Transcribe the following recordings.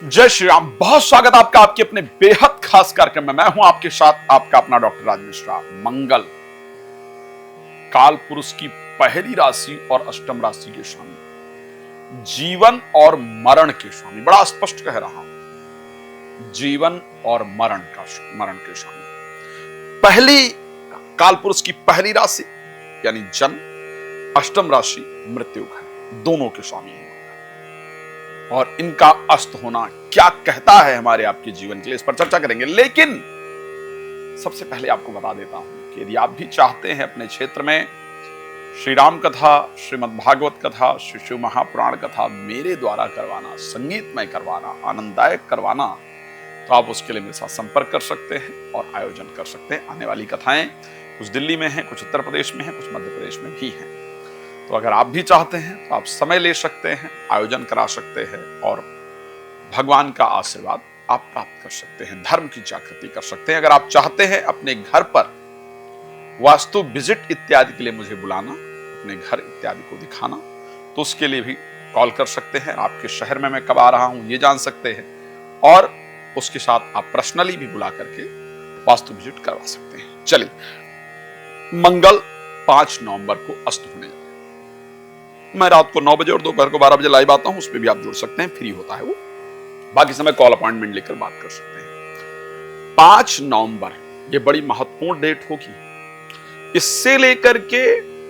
जय श्री राम। बहुत स्वागत आपका आपके अपने बेहद खास कार्यक्रम में। मैं हूं आपके साथ आपका अपना डॉक्टर राज मिश्रा। मंगल काल पुरुष की पहली राशि और अष्टम राशि के स्वामी, जीवन और मरण के स्वामी। बड़ा स्पष्ट कह रहा हूं, जीवन और मरण के स्वामी। पहली काल पुरुष की पहली राशि यानी जन्म, अष्टम राशि मृत्यु घर, दोनों के स्वामी हैं और इनका अस्त होना क्या कहता है हमारे आपके जीवन के लिए, इस पर चर्चा करेंगे। लेकिन सबसे पहले आपको बता देता हूं कि यदि आप भी चाहते हैं अपने क्षेत्र में श्री राम कथा, श्रीमद् भागवत कथा, श्री शिव महापुराण कथा मेरे द्वारा करवाना, संगीतमय करवाना, आनंददायक करवाना, तो आप उसके लिए मेरे साथ संपर्क कर सकते हैं और आयोजन कर सकते हैं। आने वाली कथाएं कुछ दिल्ली में हैं, कुछ उत्तर प्रदेश में हैं, कुछ मध्य प्रदेश में भी हैं। तो अगर आप भी चाहते हैं तो आप समय ले सकते हैं, आयोजन करा सकते हैं और भगवान का आशीर्वाद आप प्राप्त कर सकते हैं, धर्म की जागृति कर सकते हैं। अगर आप चाहते हैं अपने घर पर वास्तु विजिट इत्यादि के लिए मुझे बुलाना, अपने घर इत्यादि को दिखाना, तो उसके लिए भी कॉल कर सकते हैं। आपके शहर में मैं कब आ रहा हूं ये जान सकते हैं और उसके साथ आप पर्सनली भी बुला करके वास्तु विजिट करवा सकते हैं। चलिए, मंगल 5 नवंबर को अस्त होने जा रहा है। मैं रात को 9 बजे और दोपहर को 12 बजे लाइव आता हूं, उस पर भी आप जुड़ सकते हैं, फ्री होता है वो। बाकी समय कॉल अपॉइंटमेंट लेकर बात कर सकते हैं। 5 नवंबर ये बड़ी महत्वपूर्ण डेट होगी। इससे लेकर के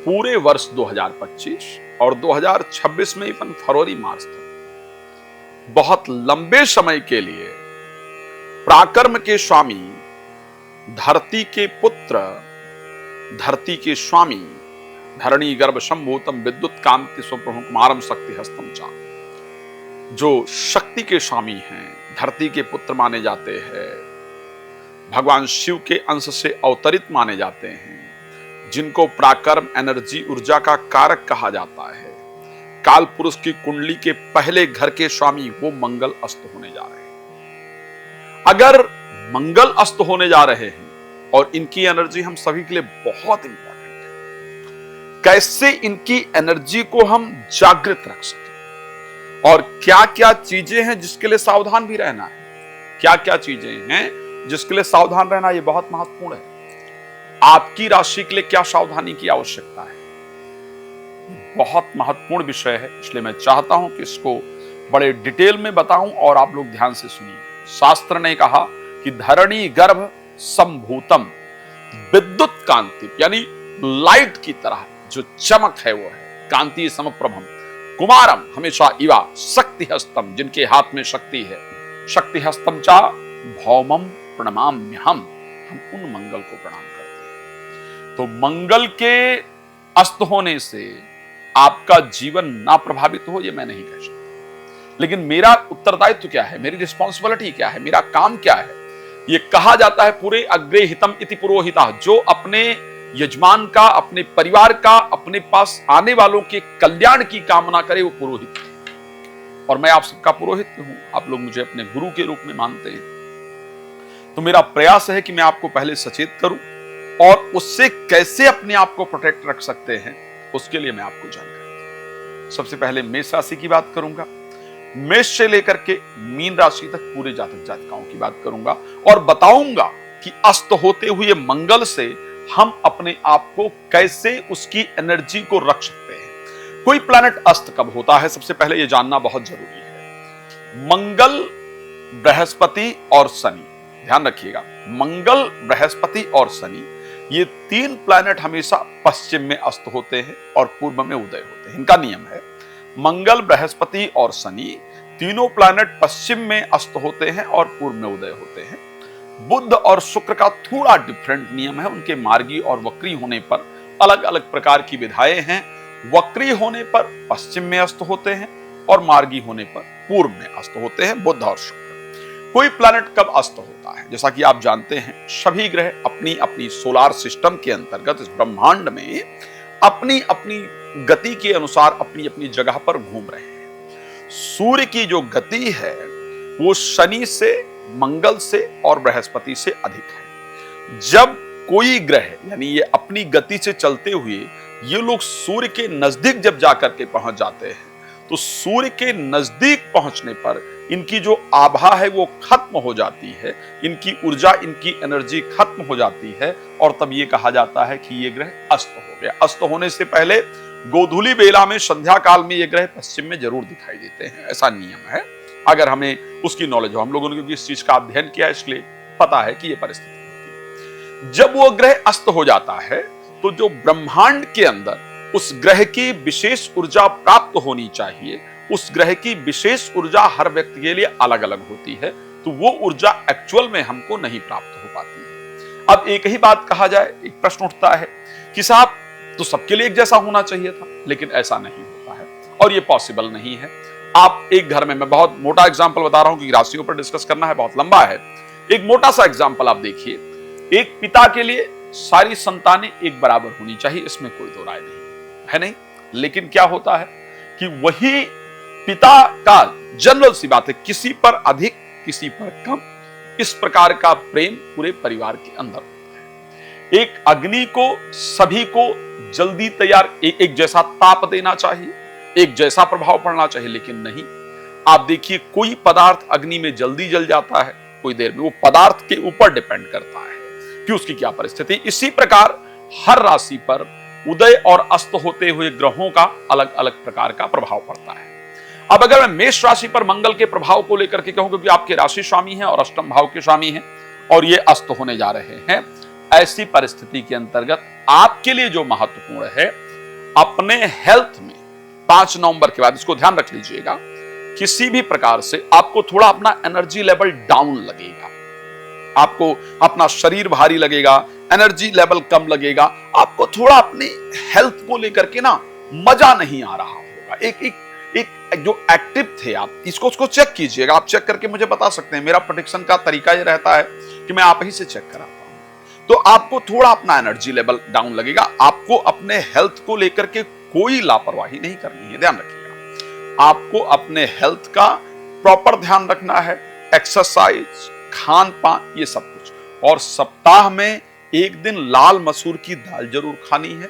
पूरे वर्ष 2025 और 2026 में इवन फरवरी मार्च तक बहुत लंबे समय के लिए पराक्रम के स्वामी, धरती के पुत्र, धरती के स्वामी, धरणी गर्भ संभूतम विद्युत कांति स्वप्रभु कुमारम शक्ति हस्तम चा, जो शक्ति के स्वामी हैं, धरती के पुत्र माने जाते हैं, भगवान शिव के अंश से अवतरित माने जाते हैं, जिनको पराक्रम, एनर्जी, ऊर्जा का कारक कहा जाता है, काल पुरुष की कुंडली के पहले घर के स्वामी, वो मंगल अस्त होने जा रहे हैं। अगर मंगल अस्त होने जा रहे हैं और इनकी एनर्जी हम सभी के लिए बहुत इंपॉर्टेंट, कैसे इनकी एनर्जी को हम जागृत रख सकें और क्या क्या चीजें हैं जिसके लिए सावधान भी रहना है, क्या क्या चीजें हैं जिसके लिए सावधान रहना, ये बहुत महत्वपूर्ण है। आपकी राशि के लिए क्या सावधानी की आवश्यकता है, बहुत महत्वपूर्ण विषय है। इसलिए मैं चाहता हूं कि इसको बड़े डिटेल में बताऊं और आप लोग ध्यान से सुनिए। शास्त्र ने कहा कि धरणी गर्भ संभूतम विद्युत कांति, यानी लाइट की तरह जो चमक है वो है, कांति समप्रभम कुमारम हमेशा इवा शक्ति हस्तम, जिनके हाथ में शक्ति है, शक्ति हस्तम चा भौमम प्रणमाम्यहम, हम उन मंगल को प्रणाम करते हैं। तो मंगल के अस्त होने से आपका जीवन ना प्रभावित हो ये मैं नहीं कह सकता, लेकिन मेरा उत्तरदायित्व क्या है, मेरी रिस्पॉन्सिबिलिटी क्या है, मेरा काम क्या है। ये कहा जाता है पूरे अग्रे हितम इति पुरोहिता, जो अपने यजमान का, अपने परिवार का, अपने पास आने वालों के कल्याण की कामना करे, वो पुरोहित है। और मैं आप सबका पुरोहित हूं, आप लोग मुझे अपने गुरु के रूप में मानते हैं। तो मेरा प्रयास है कि मैं आपको पहले सचेत करूं और उससे कैसे अपने आप को प्रोटेक्ट रख सकते हैं, उसके लिए मैं आपको जानकारी दूं। सबसे पहले मेष राशि की बात करूंगा, मेष से लेकर के मीन राशि तक पूरे जातक जातिकाओं की बात करूंगा और बताऊंगा कि अस्त होते हुए मंगल से हम अपने आप को कैसे उसकी एनर्जी को रख सकते हैं। कोई प्लैनेट अस्त कब होता है, सबसे पहले यह जानना बहुत जरूरी है। मंगल, बृहस्पति और शनि, ध्यान रखिएगा, मंगल, बृहस्पति और शनि, ये 3 प्लैनेट हमेशा पश्चिम में अस्त होते हैं और पूर्व में उदय होते हैं। इनका नियम है, मंगल, बृहस्पति और शनि तीनों प्लैनेट पश्चिम में अस्त होते हैं और पूर्व में उदय होते हैं। बुध और शुक्र का थोड़ा डिफरेंट नियम है, उनके मार्गी और वक्री होने पर अलग अलग प्रकार की विधाएं हैं। वक्री होने पर पश्चिम में अस्त होते हैं और मार्गी होने पर पूर्व में अस्त होते हैं, बुध और शुक्र। कोई प्लैनेट कब अस्त होता है, जैसा कि आप जानते हैं, सभी ग्रह अपनी अपनी सोलार सिस्टम के अंतर्गत इस ब्रह्मांड में अपनी अपनी गति के अनुसार अपनी अपनी जगह पर घूम रहे हैं। सूर्य की जो गति है वो शनि से, मंगल से और बृहस्पति से अधिक है। जब कोई ग्रह, यानी ये अपनी गति से चलते हुए ये लोग सूर्य के नजदीक जब जाकर के पहुंच जाते हैं, तो सूर्य के नजदीक पहुंचने पर इनकी जो आभा है वो खत्म हो जाती है, इनकी ऊर्जा, इनकी एनर्जी खत्म हो जाती है और तब ये कहा जाता है कि ये ग्रह अस्त हो गया। अस्त होने से पहले गोधूली बेला में, संध्या काल में ये ग्रह पश्चिम में जरूर दिखाई देते हैं, ऐसा नियम है। अगर हमें उसकी नॉलेज हो, हम लोगों ने इस चीज का अध्ययन किया, इसलिए पता है कि ये परिस्थिति होती है। जब वो ग्रह अस्त हो जाता है तो जो ब्रह्मांड के अंदर उस ग्रह की विशेष ऊर्जा प्राप्त होनी चाहिए, उस ग्रह की विशेष ऊर्जा हर व्यक्ति के लिए अलग अलग होती है, तो वो ऊर्जा एक्चुअल में हमको नहीं प्राप्त हो पाती है। अब एक ही बात कहा जाए, एक प्रश्न उठता है कि साहब तो सबके लिए एक जैसा होना चाहिए था, लेकिन ऐसा नहीं होता है और ये पॉसिबल नहीं है। आप एक घर में, मैं बहुत मोटा एग्जाम्पल बता रहा हूं क्योंकि राशियों पर डिस्कस करना है, बहुत लंबा है। एक मोटा सा एग्जाम्पल आप देखिए, एक पिता के लिए सारी संतानें एक बराबर होनी चाहिए, इसमें कोई दो राय नहीं है, नहीं। लेकिन क्या होता है कि वही पिता का, जनरल सी बात है, किसी पर अधिक किसी पर कम, इस प्रकार का प्रेम पूरे परिवार के अंदर होता है। एक अग्नि को सभी को जल्दी तैयार, एक जैसा ताप देना चाहिए, एक जैसा प्रभाव पड़ना चाहिए, लेकिन नहीं। आप देखिए कोई पदार्थ अग्नि में जल्दी जल जाता है, कोई देर में, वो पदार्थ के ऊपर डिपेंड करता है कि उसकी क्या परिस्थिति। इसी प्रकार हर राशि पर उदय और अस्त होते हुए ग्रहों का अलग अलग प्रकार का प्रभाव पड़ता है। अब अगर मैं मेष राशि पर मंगल के प्रभाव को लेकर के कहूं, क्योंकि आपके राशि स्वामी हैं और अष्टम भाव के स्वामी हैं और ये अस्त होने जा रहे हैं, ऐसी परिस्थिति के अंतर्गत आपके लिए जो महत्वपूर्ण है, अपने हेल्थ में 5 नवंबर के बाद, इसको ध्यान रख लीजिएगा, किसी भी प्रकार से आपको थोड़ा अपना एनर्जी लेवल डाउन लगेगा, आपको अपना शरीर भारी लगेगा, एनर्जी लेवल कम लगेगा, आपको थोड़ा अपनी हेल्थ को लेकर के ना मजा नहीं आ रहा होगा। एक जो एक्टिव थे आप, उसको चेक कीजिएगा, आप चेक करके मुझे बता सकते हैं। मेरा प्रेडिक्शन का तरीका ये रहता है कि मैं आप ही से चेक कराता हूं। तो आपको थोड़ा अपना एनर्जी लेवल डाउन लगेगा, आपको अपने हेल्थ को लेकर के कोई लापरवाही नहीं करनी है, ध्यान रखिएगा। आपको अपने हेल्थ का प्रॉपर ध्यान रखना है, एक्सरसाइज, खान पान, ये सब कुछ। और सप्ताह में एक दिन लाल मसूर की दाल जरूर खानी है,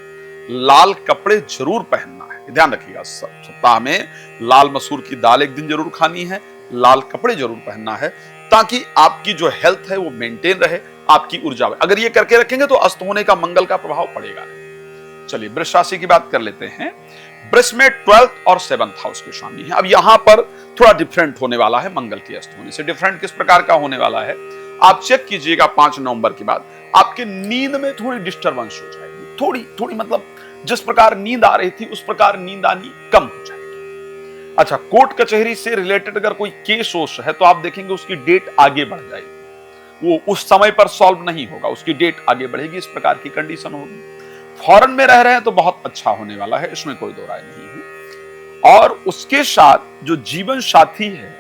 लाल कपड़े जरूर पहनना है, ध्यान रखिएगा। सप्ताह में लाल मसूर की दाल एक दिन जरूर खानी है, लाल कपड़े जरूर पहनना है, ताकि आपकी जो हेल्थ है वो मेंटेन रहे, आपकी ऊर्जा। अगर ये करके रखेंगे तो अस्त होने का मंगल का प्रभाव पड़ेगा नहीं। चलिए वृष राशि की बात कर लेते हैं। वृष में 12th और 7th हाउस के स्वामी है। अब यहां पर थोड़ा डिफरेंट होने वाला है मंगल के अस्त होने से। डिफरेंट किस प्रकार का होने वाला है, आप चेक कीजिएगा। 5 नवंबर के बाद आपके नींद में थोड़ी डिस्टर्बेंस हो जाएगी, थोड़ी मतलब जिस प्रकार नींद आ रही थी उस प्रकार नींद आनी कम हो जाएगी। अच्छा, कोर्ट कचहरी से रिलेटेड अगर कोई केस वोस है तो आप देखेंगे उसकी डेट आगे बढ़ जाएगी, वो उस समय पर सॉल्व नहीं होगा, उसकी डेट आगे बढ़ेगी, इस प्रकार की कंडीशन होगी। फॉरेन में रह रहे हैं तो बहुत अच्छा होने वाला है, इसमें कोई दो राय नहीं है। और उसके साथ जो जीवन साथी है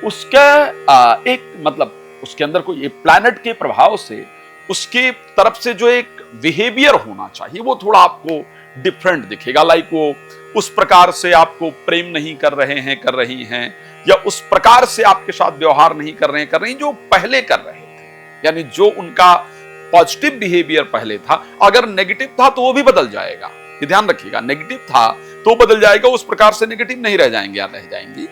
उसका एक मतलब उसके अंदर कोई प्लैनेट के प्रभाव से उसके तरफ से जो एक बिहेवियर होना चाहिए वो थोड़ा आपको डिफरेंट दिखेगा। लाइक वो उस प्रकार से आपको प्रेम नहीं कर रहे हैं, कर रही हैं, या उस प्रकार से आपके साथ व्यवहार नहीं कर रहे हैं जो पहले कर रहे थे। यानी जो उनका पॉजिटिव बिहेवियर पहले था, अगर नेगेटिव था तो वो भी बदल जाएगा, ये ध्यान रखिएगा। नेगेटिव था तो बदल जाएगा, उस प्रकार से नेगेटिव नहीं रह जाएंगे या रह जाएंगी।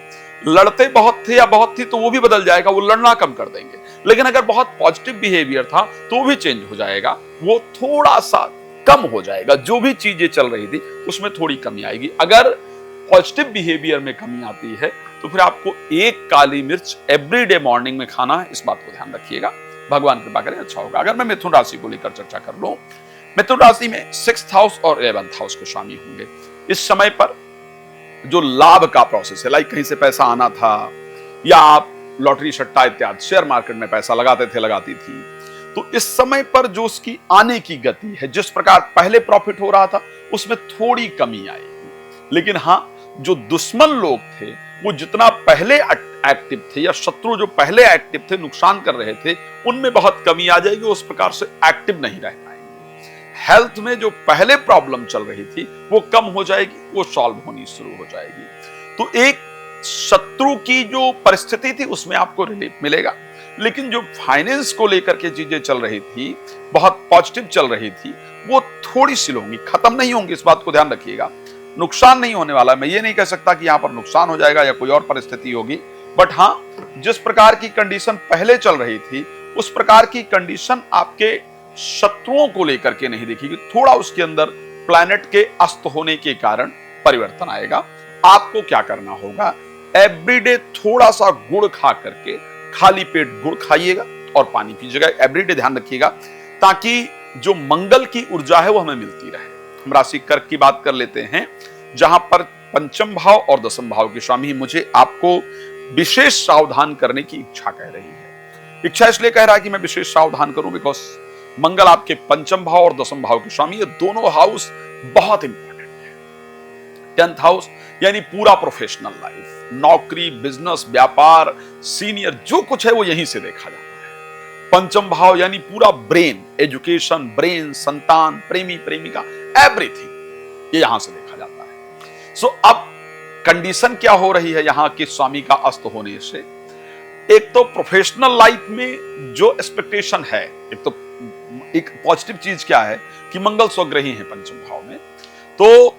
लड़ते बहुत थे या बहुत थी तो वो भी बदल जाएगा, वो लड़ना कम कर देंगे। लेकिन अगर बहुत पॉजिटिव बिहेवियर था तो वो भी चेंज हो जाएगा, वो थोड़ा सा कम हो जाएगा। जो भी चीजें चल रही थी उसमें थोड़ी कमी आएगी। अगर पॉजिटिव बिहेवियर में कमी आती है तो फिर आपको एक काली मिर्च एवरीडे मॉर्निंग में खाना है, इस बात को ध्यान रखिएगा। भगवान कृपा करें अच्छा होगा। अगर मैं मिथुन राशि को लेकर चर्चा कर लूं, मिथुन राशि में 6th हाउस और 11th हाउस के स्वामी होंगे। इस समय पर जो लाभ का प्रोसेस है, लाइक कहीं से पैसा आना था या आप लॉटरी सट्टा इत्यादि शेयर मार्केट में पैसा लगाते थे, लगाती थी, तो इस समय पर जो उसकी आने की गति है, जिस प्रकार पहले प्रॉफिट हो रहा था उसमें थोड़ी कमी आएगी। लेकिन हाँ, जो दुश्मन लोग थे वो जितना पहले एक्टिव थे या शत्रु जो पहले एक्टिव थे, नुकसान कर रहे थे, उनमें बहुत कमी आ जाएगी, उस प्रकार से एक्टिव नहीं रह पाएंगे। हेल्थ में जो पहले प्रॉब्लम चल रही थी वो कम हो जाएगी, वो सॉल्व होनी शुरू हो जाएगी। तो एक शत्रु की जो परिस्थिति थी उसमें आपको रिलीफ मिलेगा। लेकिन जो फाइनेंस को लेकर के चीजें चल रही थी, बहुत पॉजिटिव चल रही थी, वो थोड़ी सी होंगी, खत्म नहीं होंगी, इस बात को ध्यान रखिएगा। नुकसान नहीं होने वाला, मैं ये नहीं कह सकता कि यहां पर नुकसान हो जाएगा या कोई और परिस्थिति होगी, बट हाँ, जिस प्रकार की कंडीशन पहले चल रही थी उस प्रकार की कंडीशन आपके शत्रुओं को लेकर के नहीं दिखेगी। थोड़ा उसके अंदर प्लैनेट के अस्त होने के कारण परिवर्तन आएगा। आपको क्या करना होगा, एवरीडे थोड़ा सा गुड़ खा करके, खाली पेट गुड़ खाइएगा और पानी पीजिएगा। एवरीडे ध्यान रखिएगा ताकि जो मंगल की ऊर्जा है वो हमें मिलती रहे। हम राशि कर्क की बात कर लेते हैं, जहां पर पंचम भाव और दसम भाव के स्वामी मुझे आपको विशेष सावधान करने की इच्छा कह रही है। इच्छा इसलिए कह रहा है कि मैं विशेष सावधान करूं बिकॉज मंगल आपके पंचम भाव और दसम भाव के स्वामी, ये दोनों हाउस बहुत इंपॉर्टेंट है। 10th हाउस यानी पूरा प्रोफेशनल लाइफ, नौकरी, बिजनेस, व्यापार, सीनियर, जो कुछ है वो यहीं से देखा जाता है। पंचम भाव यानी पूरा ब्रेन, एजुकेशन, ब्रेन, संतान, प्रेमी प्रेमिका, एवरीथिंग, ये यहां से देखा जाता है। सो अब कंडीशन क्या हो रही है यहां के स्वामी का अस्त होने से? एक तो प्रोफेशनल लाइफ में जो एक्सपेक्टेशन है, एक पॉजिटिव चीज क्या है कि मंगल स्वग्रही है पंचम भाव में, तो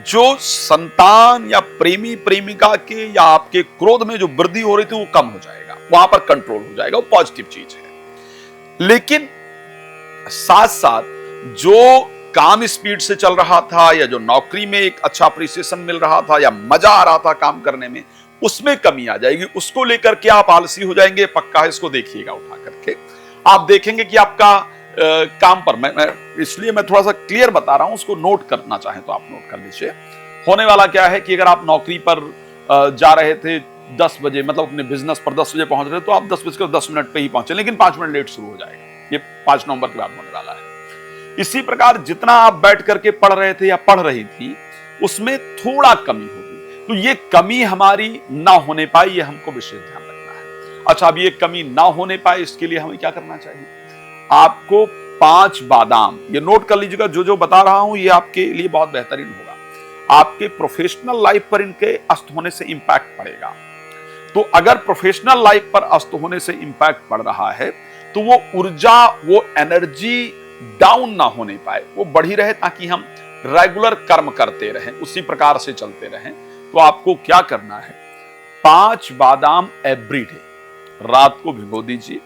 जो संतान या प्रेमी प्रेमिका के या आपके क्रोध में जो वृद्धि हो रही थी वो कम हो जाएगा, वहां पर कंट्रोल हो जाएगा, वो पॉजिटिव चीज है। लेकिन साथ साथ जो काम स्पीड से चल रहा था या जो नौकरी में एक अच्छा अप्रिसिएशन मिल रहा था या मजा आ रहा था काम करने में, उसमें कमी आ जाएगी। उसको लेकर के आप आलसी हो जाएंगे, पक्का है, इसको देखिएगा उठा करके। आप देखेंगे कि आपका काम पर, इसलिए मैं थोड़ा सा क्लियर बता रहा हूं, उसको नोट करना चाहें तो आप नोट कर लीजिए। होने वाला क्या है कि अगर आप नौकरी पर जा रहे थे 10 बजे, मतलब अपने बिजनेस पर 10 बजे पहुंच रहे, तो आप 10:10 पे ही पहुंचे, लेकिन 5 मिनट लेट शुरू हो जाएगा। ये 5 नवंबर के बाद होने वाला है। इसी प्रकार जितना आप बैठ करके पढ़ रहे थे या पढ़ रही थी, उसमें थोड़ा कमी होगी, तो ये कमी हमारी ना होने पाए, ये हमको विशेष ध्यान रखना है। अच्छा, अब ये कमी ना होने पाए, इसके लिए हमें क्या करना चाहिए? आपको 5 बादाम, ये नोट कर लीजिएगा, जो जो बता रहा हूं ये आपके लिए बहुत बेहतरीन होगा। आपके प्रोफेशनल लाइफ पर इनके अस्त होने से इंपैक्ट पड़ेगा। तो अगर प्रोफेशनल लाइफ पर अस्त होने से इंपैक्ट पड़ रहा है, तो वो ऊर्जा, वो एनर्जी डाउन ना होने पाए, वो बढ़ी रहे, ताकि हम रेगुलर कर्म करते रहें, उसी प्रकार से चलते रहें। तो आपको क्या करना है, 5 बादाम एवरीडे रात को भिगो दीजिए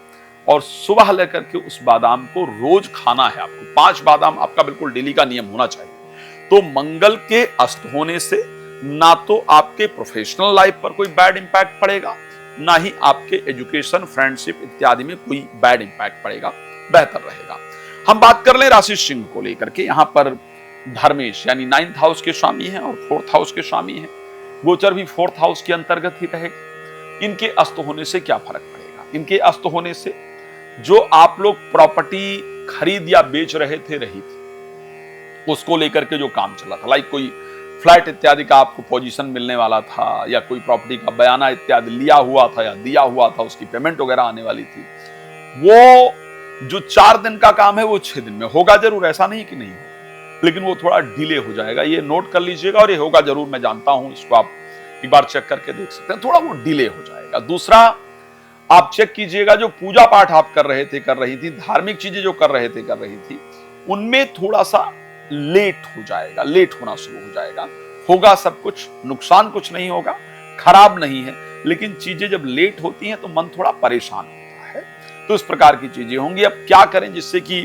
और सुबह लेकर के उस बादाम को रोज खाना है आपको। 5 बादाम आपका बिल्कुल डेली का नियम होना चाहिए। तो मंगल के अस्त होने से ना तो आपके प्रोफेशनल लाइफ पर कोई बैड इंपैक्ट पड़ेगा, ना ही आपके एजुकेशन, फ्रेंडशिप इत्यादि में कोई बैड इंपैक्ट पड़ेगा, बेहतर रहेगा। हम बात कर ले राशि सिंह को लेकर के। यहां पर धर्मेश यानी 9th हाउस के स्वामी हैं और 4th हाउस के स्वामी हैं। गोचर भी 4th हाउस के अंतर्गत ही रहेगा। इनके अस्त होने से क्या फर्क पड़ेगा? इनके अस्त होने से जो आप लोग प्रॉपर्टी खरीद या बेच रहे थे, रही थी, उसको लेकर के जो काम चला था, लाइक कोई फ्लैट इत्यादि का आपको पोजीशन मिलने वाला था, या कोई प्रॉपर्टी का बयाना इत्यादि लिया हुआ था या दिया हुआ था, उसकी पेमेंट वगैरह आने वाली थी, वो जो 4 दिन का काम है वो 6 दिन में होगा जरूर, ऐसा नहीं कि नहीं होगा, लेकिन वो थोड़ा डिले हो जाएगा। ये नोट कर लीजिएगा, और ये होगा जरूर, मैं जानता हूं, इसको आप एक बार चेक करके देख सकते हैं, थोड़ा वो डिले हो जाएगा। दूसरा, आप चेक कीजिएगा, जो पूजा पाठ आप कर रहे थे, कर रही थी, धार्मिक चीजें जो कर रहे थे, कर रही थी, उनमें थोड़ा सा लेट हो जाएगा, लेट होना शुरू हो जाएगा। होगा सब कुछ, नुकसान कुछ नहीं होगा, खराब नहीं है, लेकिन चीजें जब लेट होती हैं तो मन थोड़ा परेशान होता है। तो इस प्रकार की चीजें होंगी। अब क्या करें जिससे कि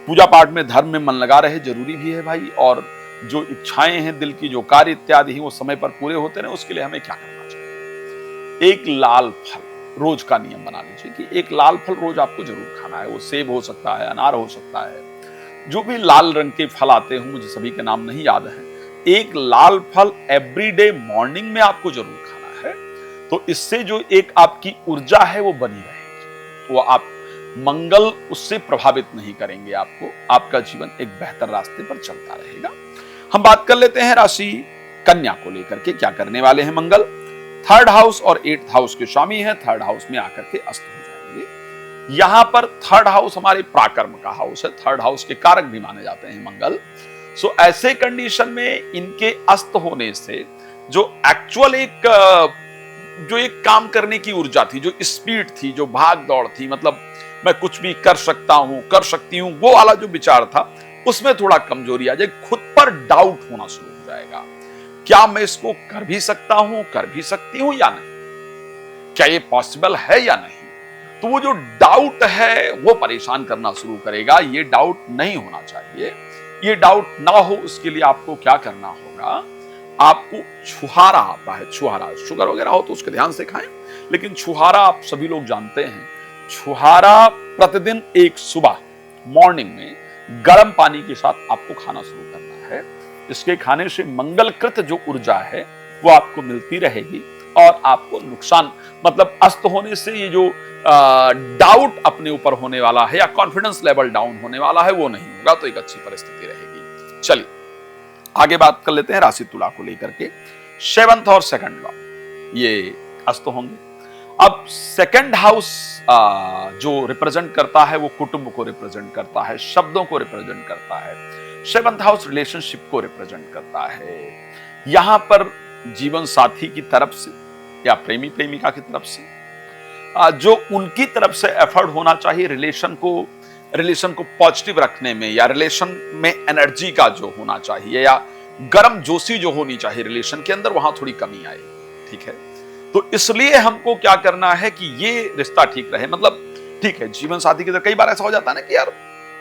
पूजा पाठ में, धर्म में मन लगा रहे, जरूरी भी है भाई, और जो इच्छाएं हैं दिल की, जो कार्य इत्यादि हैं, वो समय पर पूरे होते रहे, उसके लिए हमें क्या करना चाहिए? एक लाल फल रोज का नियम बना लीजिए कि एक लाल फल रोज आपको जरूर खाना है। वो सेब हो सकता है, अनार हो सकता है, जो भी लाल रंग के फल आते हों, मुझे सभी के नाम नहीं याद है, एक लाल फल एवरीडे मॉर्निंग में आपको जरूर खाना है। तो इससे जो एक आपकी ऊर्जा है वो बनी रहेगी, वो आप मंगल उससे प्रभावित नहीं करेंगे आपको, आपका जीवन एक बेहतर रास्ते पर चलता रहेगा। हम बात कर लेते हैं राशि कन्या को लेकर के, क्या करने वाले हैं मंगल। 3rd हाउस और 8th हाउस के स्वामी हैं, 3rd हाउस में आकर के अस्त हो जाएंगे। यहां पर 3rd हाउस हमारे पराक्रम का हाउस है, 3rd हाउस के कारक भी माने जाते हैं मंगल। सो ऐसे कंडीशन में इनके अस्त होने से जो एक्चुअल जो एक काम करने की ऊर्जा थी, जो स्पीड थी, जो भाग दौड़ थी, मतलब मैं कुछ भी कर सकता हूं, कर सकती हूं, वो वाला जो विचार था, उसमें थोड़ा कमजोरी आ जाए, खुद पर डाउट होना शुरू हो जाएगा। क्या मैं इसको कर भी सकता हूं, कर भी सकती हूं या नहीं? क्या ये पॉसिबल है या नहीं। तो वो जो डाउट है वो परेशान करना शुरू करेगा। ये डाउट नहीं होना चाहिए। ये डाउट ना हो उसके लिए आपको क्या करना होगा, आपको छुहारा आता है, छुहारा, शुगर वगैरह हो तो उसके ध्यान से खाएं, लेकिन छुहारा आप सभी लोग जानते हैं। छुहारा प्रतिदिन एक सुबह मॉर्निंग में गर्म पानी के साथ आपको खाना शुरू करना है। इसके खाने से मंगलकृत जो ऊर्जा है वो आपको मिलती रहेगी और आपको नुकसान, मतलब अस्त होने से ये जो डाउट अपने ऊपर होने वाला है या कॉन्फिडेंस लेवल डाउन होने वाला है वो नहीं होगा। तो एक अच्छी परिस्थिति रहेगी। चलिए आगे बात कर लेते हैं राशि तुला को लेकर के। 7th और 2nd लॉ ये अस्त होंगे। अब 2nd हाउस जो रिप्रेजेंट करता है वो कुटुंब को रिप्रेजेंट करता है, शब्दों को रिप्रेजेंट करता है। 7th हाउस रिलेशनशिप को रिप्रेजेंट करता है। यहां पर जीवन साथी की तरफ से या प्रेमी प्रेमिका की तरफ से जो उनकी तरफ से एफर्ट होना चाहिए रिलेशन को पॉजिटिव रखने में, या रिलेशन में एनर्जी का जो होना चाहिए या गर्म जोशी जो होनी चाहिए रिलेशन के अंदर, वहां थोड़ी कमी आएगी। ठीक है, तो इसलिए हमको क्या करना है कि ये रिश्ता ठीक रहे। मतलब ठीक है, जीवन साथी की तरफ कई बार ऐसा हो जाता है ना कि यार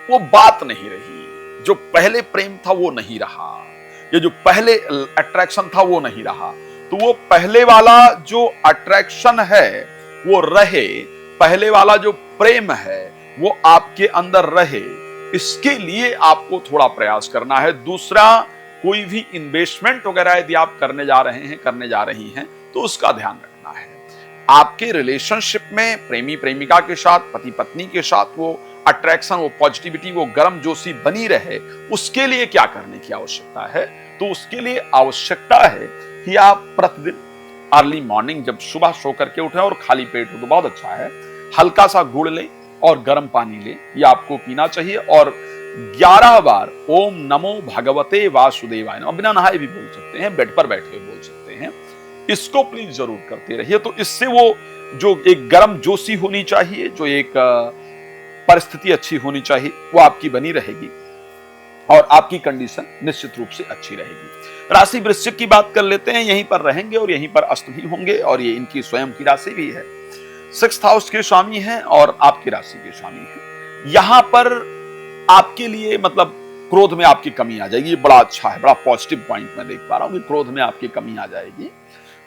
वो बात नहीं रही, जो पहले प्रेम था वो नहीं रहा, ये जो पहले अट्रैक्शन था वो नहीं रहा। तो वो पहले वाला जो अट्रैक्शन है वो रहे, पहले वाला जो प्रेम है वो आपके अंदर रहे, इसके लिए आपको थोड़ा प्रयास करना है। दूसरा, कोई भी इन्वेस्टमेंट वगैरह यदि आप करने जा रहे हैं, करने जा रही हैं, तो उसका ध्यान रखना है। आपके रिलेशनशिप में प्रेमी प्रेमिका के साथ, पति पत्नी के साथ वो अट्रैक्शन, वो पॉजिटिविटी, वो गर्म जोशी बनी रहे, उसके लिए क्या करने की आवश्यकता है। तो उसके लिए आवश्यकता है कि आप प्रतिदिन अर्ली मॉर्निंग जब सुबह सो करके उठे और खाली पेट हो तो बहुत अच्छा है, हल्का सा गुड़ लें और गर्म पानी लें, ये आपको पीना चाहिए। और 11 बार ओम नमो भगवते वासुदेवाय नमः, बिना नहाए भी बोल सकते हैं, बेड पर बैठे हुए बोल सकते हैं। इसको प्लीज जरूर करते रहिए। तो इससे वो जो एक गर्म जोशी होनी चाहिए, जो एक परिस्थिति अच्छी होनी चाहिए, वो आपकी बनी रहेगी और आपकी कंडीशन निश्चित रूप से अच्छी रहेगी। राशि वृश्चिक की बात कर लेते हैं। यहीं पर रहेंगे और यहीं पर अस्त भी होंगे और ये इनकी स्वयं की राशि भी है। 6th हाउस के स्वामी हैं और आपकी राशि के स्वामी हैं। यहां पर आपके लिए मतलब क्रोध में आपकी कमी आ जाएगी। ये बड़ा अच्छा है, बड़ा पॉजिटिव पॉइंट मैं देख पा रहा हूं कि क्रोध में आपकी कमी आ जाएगी।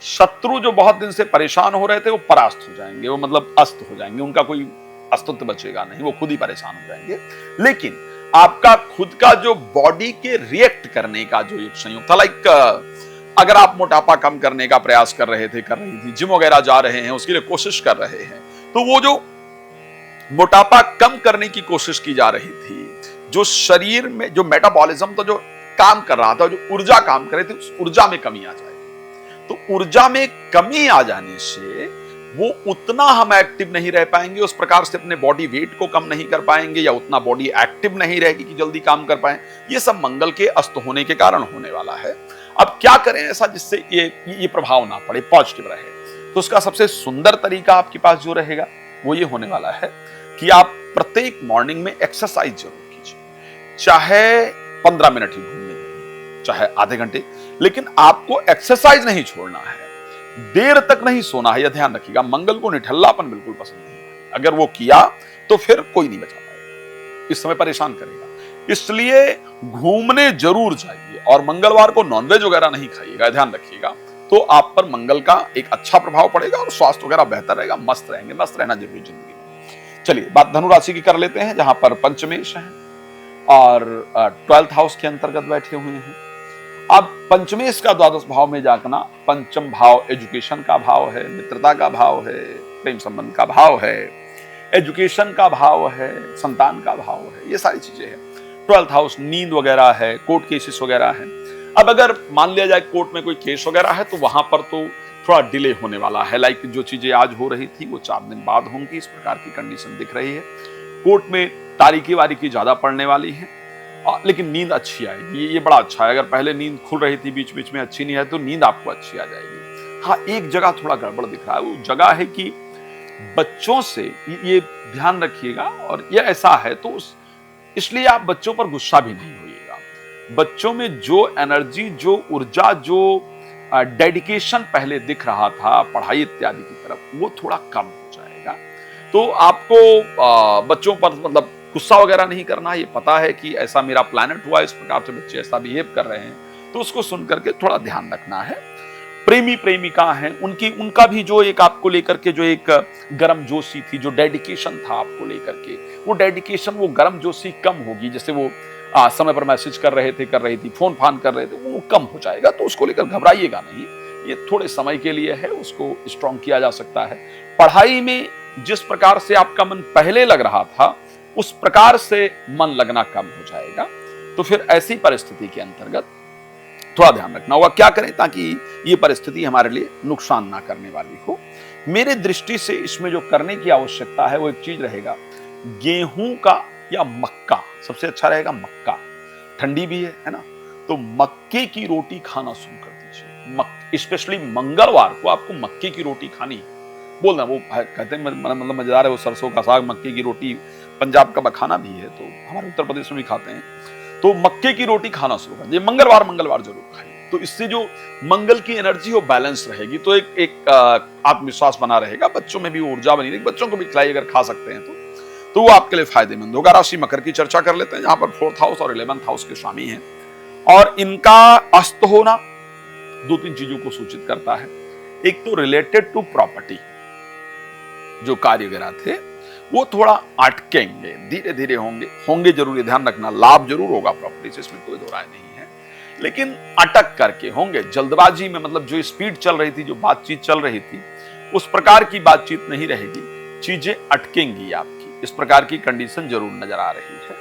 शत्रु जो बहुत दिन से परेशान हो रहे थे वो परास्त हो जाएंगे, वो मतलब अस्त हो जाएंगे, उनका कोई अस्तित्व बचेगा नहीं, वो खुद ही परेशान हो जाएंगे। लेकिन आपका खुद का जो बॉडी के रिएक्ट करने का जो एक संयोग था, लाइक अगर आप मोटापा कम करने का प्रयास कर रहे थे, कर रही थी, जिम वगैरह जा रहे हैं, उसके लिए कोशिश कर रहे हैं, तो वो जो मोटापा कम करने की कोशिश की जा रही थी, जो शरीर में जो मेटाबॉलिज्म था, जो काम कर रहा था, जो ऊर्जा काम कर रही थी, उस ऊर्जा में कमी आ जाएगी। तो ऊर्जा में कमी आ जाने से वो उतना हम एक्टिव नहीं रह पाएंगे, उस प्रकार से अपने बॉडी वेट को कम नहीं कर पाएंगे, या उतना बॉडी एक्टिव नहीं रहेगी कि जल्दी काम कर पाए। ये सब मंगल के अस्त होने के कारण होने वाला है। अब क्या करें ऐसा जिससे ये प्रभाव ना पड़े, पॉजिटिव रहे। तो उसका सबसे सुंदर तरीका आपके पास जो रहेगा वो ये होने वाला है कि आप प्रत्येक मॉर्निंग में एक्सरसाइज जरूर कीजिए, चाहे 15 मिनट ही घूमने जाइए, चाहे आधे घंटे, लेकिन आपको एक्सरसाइज नहीं छोड़ना है, देर तक नहीं सोना है। यह ध्यान रखिएगा, मंगल को निठल्लापन बिल्कुल पसंद नहीं है। अगर वो किया तो फिर कोई नहीं बचा पाएगा, इस समय परेशान करेगा। इसलिए घूमने जरूर जाइए और मंगलवार को नॉनवेज वगैरह नहीं खाइएगा, ध्यान रखिएगा। तो आप पर मंगल का एक अच्छा प्रभाव पड़ेगा और स्वास्थ्य वगैरह बेहतर रहेगा, मस्त रहेंगे। मस्त रहना जरूरी जिंदगी में। चलिए बात धनु राशि की कर लेते हैं, जहां पर पंचमेश है और 12th हाउस के अंतर्गत बैठे हुए हैं। अब पंचमेश का द्वादश भाव में जाना, पंचम भाव एजुकेशन का भाव है, मित्रता का भाव है, प्रेम संबंध का भाव है, एजुकेशन का भाव है, संतान का भाव है, ये सारी चीजें हैं। 12th हाउस नींद वगैरह है, कोर्ट केसेस वगैरह है। अब अगर मान लिया जाए कोर्ट में कोई केस वगैरह है तो वहां पर तो थोड़ा डिले होने वाला है, लाइक जो चीजें आज हो रही थी वो 4 दिन बाद होंगी, इस प्रकार की कंडीशन दिख रही है। कोर्ट में तारीखी वारीखी ज्यादा पड़ने वाली है, लेकिन नींद अच्छी आएगी, ये बड़ा अच्छा है। अगर पहले नींद खुल रही थी बीच बीच में अच्छी नहीं है तो नींद आपको अच्छी आ जाएगी। हाँ, एक जगह थोड़ा गड़बड़ दिख रहा है, वो जगह है कि बच्चों से ये ध्यान रखिएगा, और ये ऐसा है तो इसलिए आप बच्चों पर गुस्सा भी नहीं होइएगा। बच्चों में जो एनर्जी, जो ऊर्जा, जो डेडिकेशन पहले दिख रहा था पढ़ाई इत्यादि की तरफ, वो थोड़ा कम हो जाएगा। तो आपको बच्चों पर मतलब गुस्सा वगैरह नहीं करना, ये पता है कि ऐसा मेरा प्लैनेट हुआ, इस प्रकार से बच्चे ऐसा बिहेव कर रहे हैं, तो उसको सुन करके थोड़ा ध्यान रखना है। प्रेमी प्रेमिका हैं, उनका भी जो एक आपको लेकर के जो एक गर्मजोशी थी, जो डेडिकेशन था आपको लेकर के, वो डेडिकेशन, वो गर्मजोशी कम होगी। जैसे वो समय पर मैसेज कर रहे थे, कर रही थी, फोन फान कर रहे थे, वो कम हो जाएगा। तो उसको लेकर घबराइएगा नहीं, ये थोड़े समय के लिए है, उसको स्ट्रॉन्ग किया जा सकता है। पढ़ाई में जिस प्रकार से आपका मन पहले लग रहा था, उस प्रकार से मन लगना कम हो जाएगा। तो फिर ऐसी परिस्थिति के अंतर्गत थोड़ा ध्यान रखना होगा, क्या करें ताकि ये परिस्थिति हमारे लिए नुकसान ना करने वाली हो। मेरे दृष्टि से इसमें जो करने की आवश्यकता है वो एक चीज रहेगा, गेहूं का या मक्का, सबसे अच्छा रहेगा मक्का, ठंडी भी है ना, तो मक्के की रोटी खाना शुरू कर दीजिए। स्पेशली मंगलवार को आपको मक्के की रोटी खानी है। बोलना वो कहते हैं मतलब मजेदार है, वो सरसों का साग मक्के की रोटी पंजाब का मखाना भी है, तो हमारे उत्तर प्रदेश में भी खाते हैं। तो मक्के की रोटी खाना शुरू कर दीजिए, मंगलवार जरूर खाइए। तो इससे जो मंगल की एनर्जी वो बैलेंस रहेगी, तो एक आत्मविश्वास बना रहेगा, बच्चों में भी ऊर्जा बनी रहेगी। बच्चों को भी खिलाई अगर खा सकते हैं तो वो आपके लिए फायदेमंद होगा। राशि मकर की चर्चा कर लेते हैं, जहां पर 4th हाउस और 11th हाउस के स्वामी हैं, और इनका अस्त होना 2-3 चीजों को सूचित करता है। एक तो रिलेटेड टू प्रॉपर्टी, जो कार्य वगैरह थे वो थोड़ा अटकेंगे, धीरे धीरे होंगे जरूर, ध्यान रखना, लाभ जरूर होगा प्रॉपर्टी से, इसमें कोई दो राय नहीं है, लेकिन अटक करके होंगे। जल्दबाजी में, मतलब जो स्पीड चल रही थी, जो बातचीत चल रही थी, उस प्रकार की बातचीत नहीं रहेगी, चीजें अटकेंगी आपकी, इस प्रकार की कंडीशन जरूर नजर आ रही है।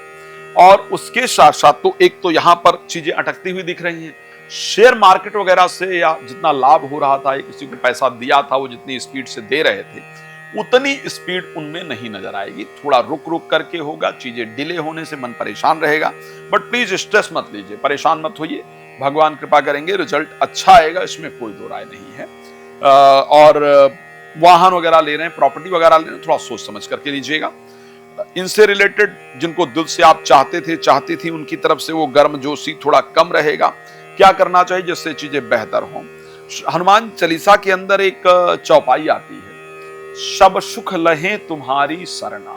और उसके साथ साथ तो एक तो यहां पर चीजें अटकती हुई दिख रही हैं, शेयर मार्केट वगैरह से या जितना लाभ हो रहा था, या किसी को पैसा दिया था, वो जितनी स्पीड से दे रहे थे, उतनी स्पीड उनमें नहीं नजर आएगी। थोड़ा रुक रुक करके होगा, चीजें डिले होने से मन परेशान रहेगा, बट प्लीज स्ट्रेस मत लीजिए, परेशान मत होइए, भगवान कृपा करेंगे, रिजल्ट अच्छा आएगा, इसमें कोई दो राय नहीं है। और वाहन वगैरह ले रहे हैं, प्रॉपर्टी वगैरह ले रहे हैं, थोड़ा सोच समझ करके लीजिएगा। इनसे रिलेटेड जिनको दिल से आप चाहती थी, उनकी तरफ से वो गर्मजोशी थोड़ा कम रहेगा। क्या करना चाहिए जिससे चीजें बेहतर हों? हनुमान चालीसा के अंदर एक चौपाई आती है, सब सुख लहे तुम्हारी सरना,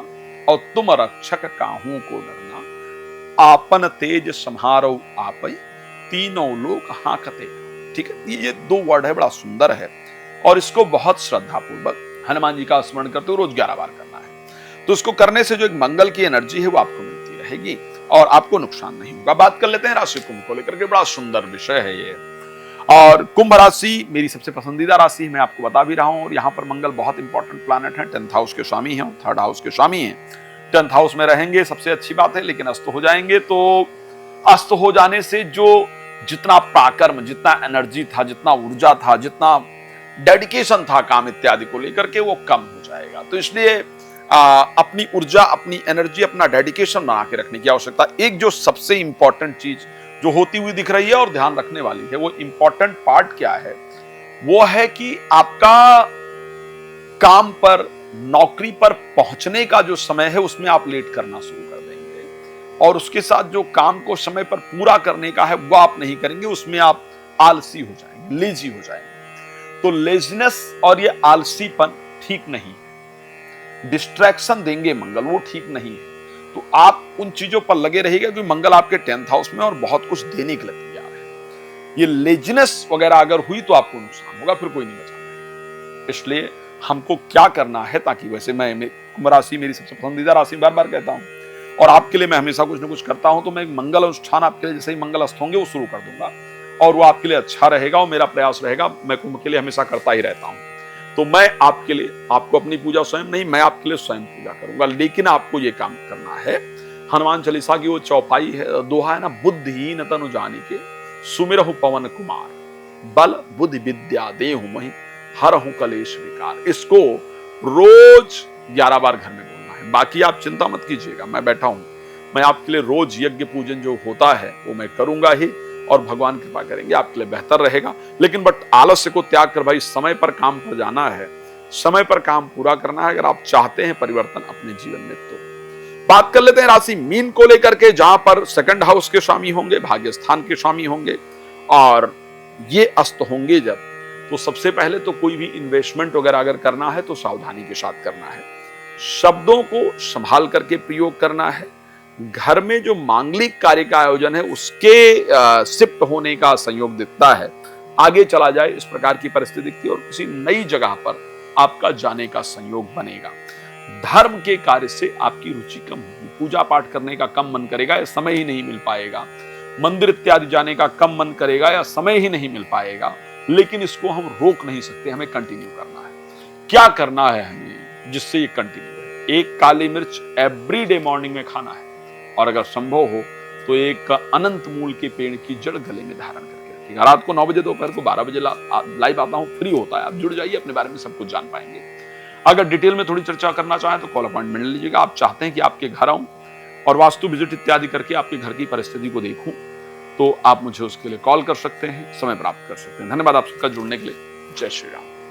और तुम रक्षक काहू को डरना, आपन तेज संहारो आपै, तीनों लोग हांकते। ठीक है, ये 2 वर्ड है, बड़ा सुंदर है, और इसको बहुत श्रद्धा पूर्वक हनुमान जी का स्मरण करते हुए रोज 11 बार करना है। तो इसको करने से जो एक मंगल की एनर्जी है वो आपको मिलती रहेगी और आपको नुकसान नहीं होगा। बात कर लेते हैं राशि कुंभ को लेकर के, बड़ा सुंदर विषय है ये। और कुंभ राशि मेरी सबसे पसंदीदा राशि है, मैं आपको बता भी रहा हूं, और यहाँ पर मंगल बहुत इंपॉर्टेंट प्लैनेट है, 10th हाउस के स्वामी हैं, 3rd हाउस के स्वामी हैं। 10th हाउस में रहेंगे सबसे अच्छी बात है, लेकिन अस्त हो जाएंगे, तो अस्त हो जाने से जो जितना पराक्रम, जितना एनर्जी था, जितना ऊर्जा था, जितना डेडिकेशन था काम इत्यादि को लेकर के, वो कम हो जाएगा। तो इसलिए अपनी ऊर्जा, अपनी एनर्जी, अपना डेडिकेशन बना के रखने की आवश्यकता। एक जो सबसे इंपॉर्टेंट चीज जो होती हुई दिख रही है और ध्यान रखने वाली है, वो इंपॉर्टेंट पार्ट क्या है? वो है कि आपका काम पर, नौकरी पर पहुंचने का जो समय है, उसमें आप लेट करना शुरू कर देंगे, और उसके साथ जो काम को समय पर पूरा करने का है वो आप नहीं करेंगे, उसमें आप आलसी हो जाएंगे, लेजी हो जाएंगे। तो लेजीनेस और ये आलसीपन ठीक नहीं है, डिस्ट्रैक्शन देंगे मंगल, वो ठीक नहीं है। तो आप उन चीजों पर लगे रहिएगा, क्योंकि मंगल आपके 10th हाउस में और बहुत कुछ देने के लिए तैयार है। ये लेजीनेस वगैरह अगर हुई तो आपको नुकसान होगा, फिर कोई नहीं बचाएगा। इसलिए हमको क्या करना है, ताकि वैसे मैं कुंभ राशि मेरी सबसे पसंदीदा राशि, बार बार कहता हूं, और आपके लिए मैं हमेशा कुछ ना कुछ करता हूं, तो मैं एक मंगल अनुष्ठान आपके लिए जैसे ही मंगल अस्त होंगे वो शुरू कर दूंगा, और वो आपके लिए अच्छा रहेगा, और मेरा प्रयास रहेगा, मैं कुंभ के लिए हमेशा करता ही रहता हूं। तो मैं आपके लिए, आपको अपनी पूजा स्वयं नहीं, मैं आपके लिए स्वयं पूजा करूंगा, लेकिन आपको ये काम करना है। हनुमान चालीसा की वो चौपाई है, दोहा है ना, बुद्धिहीन तनु जानिके सुमिरहु पवन कुमार, बल बुद्धि विद्या देहु महि हरहु कलेश विकार। इसको रोज 11 बार घर में बोलना है। बाकी आप चिंता मत कीजिएगा, मैं बैठा हूं, मैं आपके लिए रोज यज्ञ पूजन जो होता है वो मैं करूंगा ही, और भगवान कृपा करेंगे आपके लिए बेहतर रहेगा। लेकिन बट आलस्य को त्याग कर भाई समय पर काम पर जाना है, समय पर काम पूरा करना है, अगर आप चाहते हैं परिवर्तन अपने जीवन में। तो बात कर लेते हैं राशि मीन को लेकर के, जहां पर 2nd हाउस के स्वामी होंगे, भाग्य स्थान के स्वामी होंगे, और ये अस्त होंगे जब, तो सबसे पहले तो कोई भी इन्वेस्टमेंट वगैरह अगर करना है तो सावधानी के साथ करना है, शब्दों को संभाल करके प्रयोग करना है। घर में जो मांगलिक कार्य का आयोजन है उसके शिफ्ट होने का संयोग दिखता है, आगे चला जाए इस प्रकार की परिस्थिति दिखती है और किसी नई जगह पर आपका जाने का संयोग बनेगा। धर्म के कार्य से आपकी रुचि कम होगी, पूजा पाठ करने का कम मन करेगा या समय ही नहीं मिल पाएगा, मंदिर इत्यादि जाने का कम मन करेगा या समय ही नहीं मिल पाएगा। लेकिन इसको हम रोक नहीं सकते, हमें कंटिन्यू करना है। क्या करना है हमें जिससे ये कंटिन्यू है? एक काली मिर्च एवरीडे मॉर्निंग में खाना है और अगर संभव हो तो एक अनंत मूल के पेड़ की जड़ गले में धारण करके रखिएगा। रात को 9 बजे, दोपहर को 12 बजे लाइव आता हूं, फ्री होता है, आप जुड़ जाइए, अपने बारे में सब कुछ जान पाएंगे। अगर डिटेल में थोड़ी चर्चा करना चाहें तो कॉल अपॉइंटमेंट ले लीजिएगा। आप चाहते हैं कि आपके घर आऊं और वास्तु विजिट इत्यादि करके आपके घर की परिस्थिति को देखूं तो आप मुझे उसके लिए कॉल कर सकते हैं, समय प्राप्त कर सकते हैं। धन्यवाद आप सबका जुड़ने के लिए। जय श्री राम।